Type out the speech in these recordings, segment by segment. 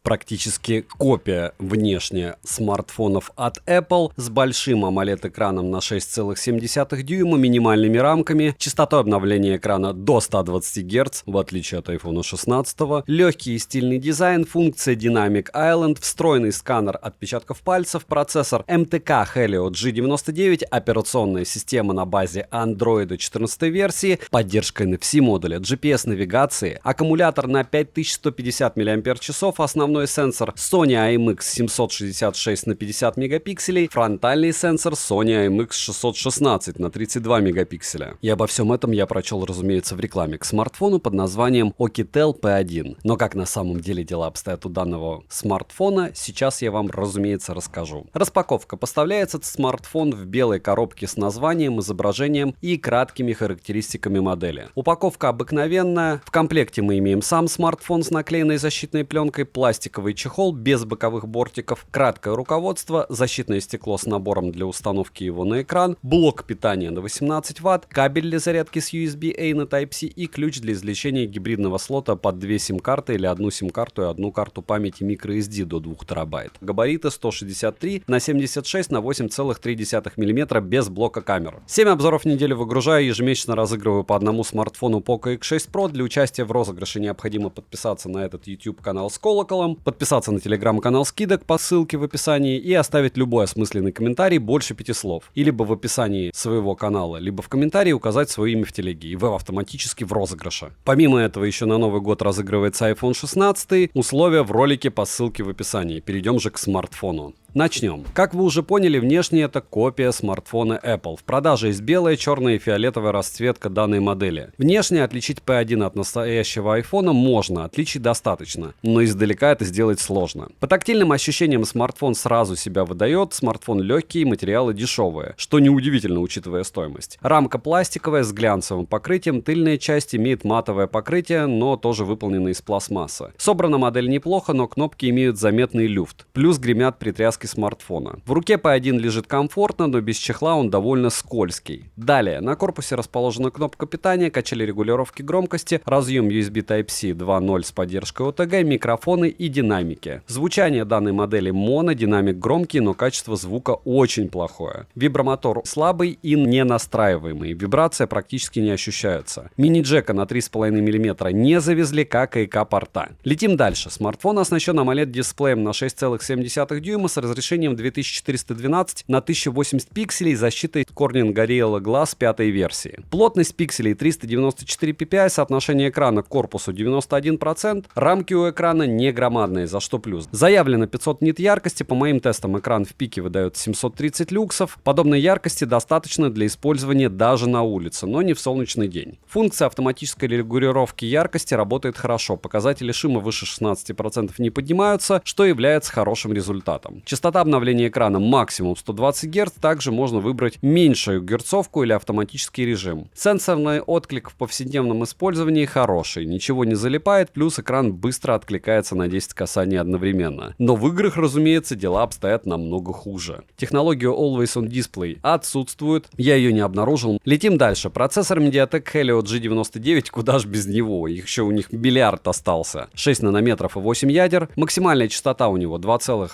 Практически копия внешне смартфонов от Apple с большим AMOLED-экраном на 6,7 дюйма, минимальными рамками, частотой обновления экрана до 120 Гц, в отличие от iPhone 16, легкий и стильный дизайн, функция Dynamic Island, встроенный сканер отпечатков пальцев, процессор MTK Helio G99, операционная система на базе Android 14 версии, поддержка NFC-модуля, GPS-навигации, аккумулятор на 5150 мАч, основной сенсор Sony IMX766 на 50 мегапикселей, фронтальный сенсор Sony IMX616 на 32 мегапикселя. И обо всем этом я прочел, разумеется, в рекламе к смартфону под названием Oukitel P1. Но как на самом деле дела обстоят у данного смартфона, сейчас я вам, разумеется, расскажу. Распаковка. Поставляется этот смартфон в белой коробке с названием, изображением и краткими характеристиками модели. Упаковка обыкновенная. В комплекте мы имеем сам смартфон с наклеенной защитной пленкой, пластиковый чехол без боковых бортиков, краткое руководство, защитное стекло с набором для установки его на экран, блок питания на 18 Вт, кабель для зарядки с USB-A на Type-C и ключ для извлечения гибридного слота под 2 сим-карты или одну сим-карту и одну карту памяти microSD до 2 терабайт. Габариты 163 на 76 на 8,3 мм без блока камер. 7 обзоров в неделю выгружаю, ежемесячно разыгрываю по одному смартфону Poco X6 Pro. Для участия в розыгрыше необходимо подписаться на этот YouTube канал с колоколом, подписаться на телеграм-канал скидок по ссылке в описании и оставить любой осмысленный комментарий больше 5 слов. И либо в описании своего канала, либо в комментарии указать свое имя в телеге, и вы автоматически в розыгрыше. Помимо этого, еще на Новый год разыгрывается iPhone 16. Условия в ролике по ссылке в описании. Перейдем же к смартфону. Начнем. Как вы уже поняли, внешне это копия смартфона Apple. В продаже есть белая, черная и фиолетовая расцветка данной модели. Внешне отличить P1 от настоящего iPhone можно, отличий достаточно, но издалека это сделать сложно. По тактильным ощущениям смартфон сразу себя выдает, смартфон легкий, материалы дешевые, что неудивительно, учитывая стоимость. Рамка пластиковая с глянцевым покрытием, тыльная часть имеет матовое покрытие, но тоже выполнена из пластмассы. Собрана модель неплохо, но кнопки имеют заметный люфт, плюс гремят при тряске смартфона. В руке P1 лежит комфортно, но без чехла он довольно скользкий. Далее, на корпусе расположена кнопка питания, качели регулировки громкости, разъем USB Type-C 2.0 с поддержкой OTG, микрофоны и динамики. Звучание данной модели моно, динамик громкий, но качество звука очень плохое. Вибромотор слабый и не настраиваемый, вибрация практически не ощущается. Мини-джека на 3,5 мм не завезли, как и ИК-порта. Летим дальше. Смартфон оснащен AMOLED-дисплеем на 6,7 дюйма с разрешением 2412 на 1080 пикселей, защитой Corning Gorilla Glass 5 версии. Плотность пикселей 394 ppi, соотношение экрана к корпусу 91%, рамки у экрана не громадные, за что плюс. Заявлено 500 нит яркости, по моим тестам экран в пике выдает 730 люксов. Подобной яркости достаточно для использования даже на улице, но не в солнечный день. Функция автоматической регулировки яркости работает хорошо, показатели шума выше 16% не поднимаются, что является хорошим результатом. Частота обновления экрана максимум 120 Гц, также можно выбрать меньшую герцовку или автоматический режим. Сенсорный отклик в повседневном использовании хороший, ничего не залипает, плюс экран быстро откликается на 10 касаний одновременно. Но в играх, разумеется, дела обстоят намного хуже. Технология Always On Display отсутствует, я ее не обнаружил. Летим дальше. Процессор MediaTek Helio G99, куда ж без него, еще у них миллиард остался. 6 нанометров и 8 ядер, максимальная частота у него 2,2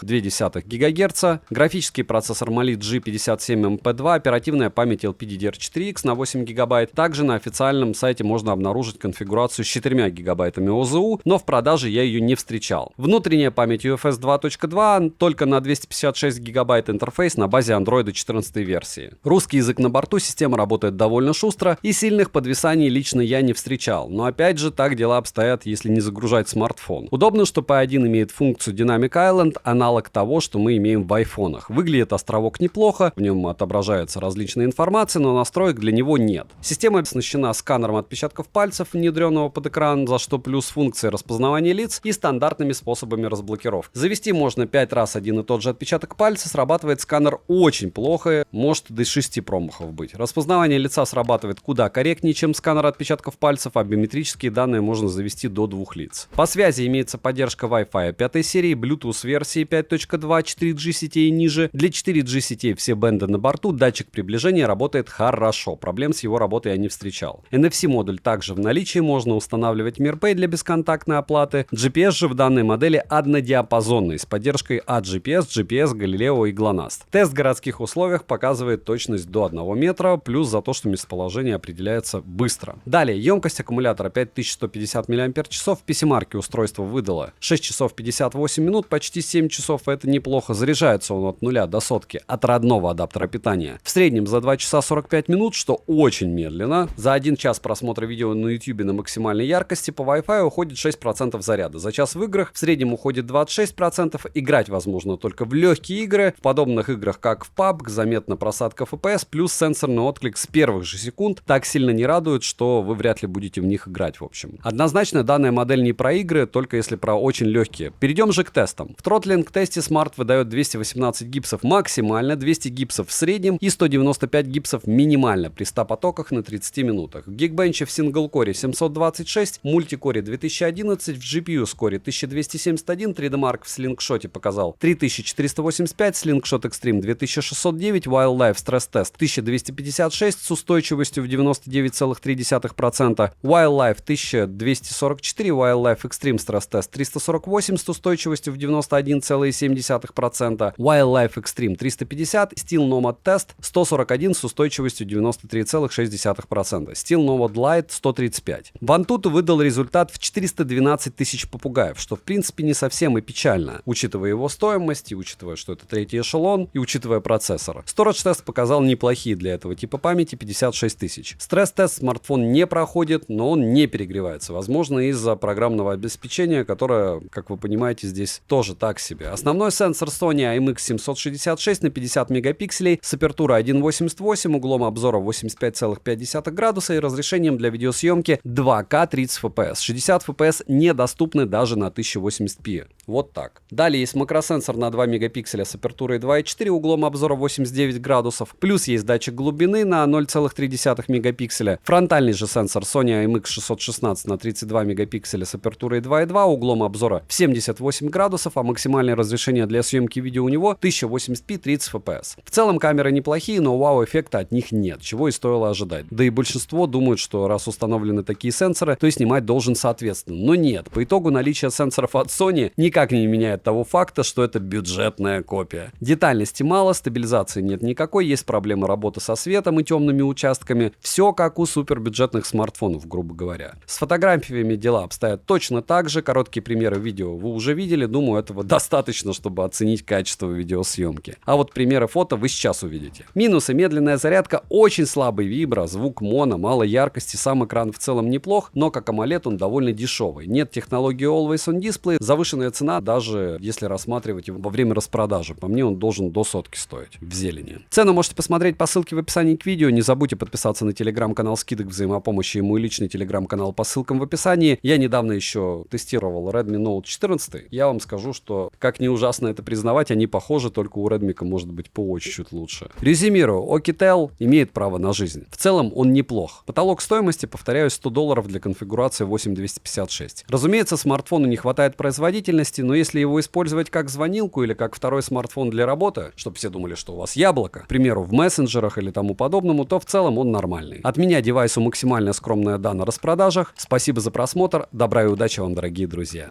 ГГц, графический процессор Mali G57MP2, оперативная память LPDDR4X на 8 ГБ. Также на официальном сайте можно обнаружить конфигурацию с 4 ГБ ОЗУ, но в продаже я ее не встречал. Внутренняя память UFS 2.2, только на 256 ГБ интерфейс на базе Android 14 версии. Русский язык на борту, система работает довольно шустро, и сильных подвисаний лично я не встречал. Но опять же, так дела обстоят, если не загружать смартфон. Удобно, что P1 имеет функцию Dynamic Island, аналог того, что мы имеем в айфонах. Выглядит островок неплохо, в нем отображается различная информация, но настроек для него нет. Система оснащена сканером отпечатков пальцев, внедренного под экран, за что плюс функции распознавания лиц и стандартными способами разблокировки. Завести можно 5 раз один и тот же отпечаток пальца, срабатывает сканер очень плохо, может до 6 промахов быть. Распознавание лица срабатывает куда корректнее, чем сканер отпечатков пальцев, а биометрические данные можно завести до 2 лиц. По связи имеется поддержка Wi-Fi 5 серии, Bluetooth версии 5.2, 4G сетей и ниже. Для 4G сетей все бенды на борту, датчик приближения работает хорошо, проблем с его работой я не встречал. NFC-модуль также в наличии, можно устанавливать MirPay для бесконтактной оплаты. GPS же в данной модели однодиапазонный, с поддержкой от GPS, Galileo и GLONASS. Тест в городских условиях показывает точность до 1 метра, плюс за то, что местоположение определяется быстро. Далее, емкость аккумулятора 5150 мАч, в PC-марке устройство выдало 6 часов 58 минут, почти 7 часов, это неплохо. Заряжается он от 0 до сотки от родного адаптера питания. В среднем за 2 часа 45 минут, что очень медленно. За 1 час просмотра видео на YouTube на максимальной яркости по Wi-Fi уходит 6% заряда. За час в играх в среднем уходит 26%. Играть возможно только в легкие игры. В подобных играх, как в PUBG, заметна просадка FPS, плюс сенсорный отклик с первых же секунд так сильно не радует, что вы вряд ли будете в них играть в общем. Однозначно данная модель не про игры, только если про очень легкие. Перейдем же к тестам. В тротлинг тесте Smart выдает 218 гипсов максимально, 200 гипсов в среднем и 195 гипсов минимально при 100 потоках на 30 минутах. В Geekbench в синглкоре 726, мультикоре 2011, в GPU скоре 1271, 3D Mark в слингшоте показал 3485, Slingshot Extreme 2609, Wildlife Stress Test 1256 с устойчивостью в 99,3%, Wildlife 1244, Wildlife Extreme Stress Test 348 с устойчивостью в 91,7%, Wildlife Extreme 350, Steel Nomad Test 141 с устойчивостью 93,6%, Steel Nomad Lite 135. Vantutu выдал результат в 412 тысяч попугаев, что в принципе не совсем и печально, учитывая его стоимость, и учитывая, что это третий эшелон, и учитывая процессор. Storage тест показал неплохие для этого типа памяти 56 тысяч. Стресс-тест смартфон не проходит, но он не перегревается, возможно из-за программного обеспечения, которое, как вы понимаете, здесь тоже так себе. Основной сенсор Sony IMX766 на 50 мегапикселей с апертурой 1.88, углом обзора 85,5 градуса и разрешением для видеосъемки 2К 30 FPS. 60 FPS недоступны даже на 1080p. Вот так. Далее есть макросенсор на 2 мегапикселя с апертурой 2.4, углом обзора 89 градусов. Плюс есть датчик глубины на 0,3 мегапикселя. Фронтальный же сенсор Sony IMX616 на 32 мегапикселя с апертурой 2.2, углом обзора в 78 градусов, а максимальное разрешение для съемки видео у него 1080p 30 FPS. В целом камеры неплохие, но вау-эффекта от них нет, чего и стоило ожидать. Да и большинство думают, что раз установлены такие сенсоры, то и снимать должен соответственно. Но нет, по итогу наличие сенсоров от Sony никак не меняет того факта, что это бюджетная копия. Детальности мало, стабилизации нет никакой, есть проблемы работы со светом и темными участками. Все как у супербюджетных смартфонов, грубо говоря. С фотографиями дела обстоят точно так же. Короткие примеры видео вы уже видели. Думаю, этого достаточно, чтобы оценить качество видеосъемки. А вот примеры фото вы сейчас увидите. Минусы: медленная зарядка, очень слабый вибро, звук моно, мало яркости, сам экран в целом неплох, но как AMOLED он довольно дешевый. Нет технологии Always On Display, завышенная цена, даже если рассматривать его во время распродажи. По мне, он должен до сотки стоить в зелени. Цену можете посмотреть по ссылке в описании к видео. Не забудьте подписаться на телеграм-канал скидок взаимопомощи и мой личный телеграм-канал по ссылкам в описании. Я недавно еще тестировал Redmi Note 14. Я вам скажу, что, как не ужасно это признавать, они похожи, только у Redmi может быть по чуть-чуть лучше. Резюмирую, Oukitel имеет право на жизнь. В целом он неплох. Потолок стоимости, повторяю, $100 для конфигурации 8256. Разумеется, смартфону не хватает производительности, но если его использовать как звонилку или как второй смартфон для работы, чтобы все думали, что у вас яблоко, к примеру, в мессенджерах или тому подобному, то в целом он нормальный. От меня девайсу максимально скромная на распродажах. Спасибо за просмотр, добра и удачи вам, дорогие друзья.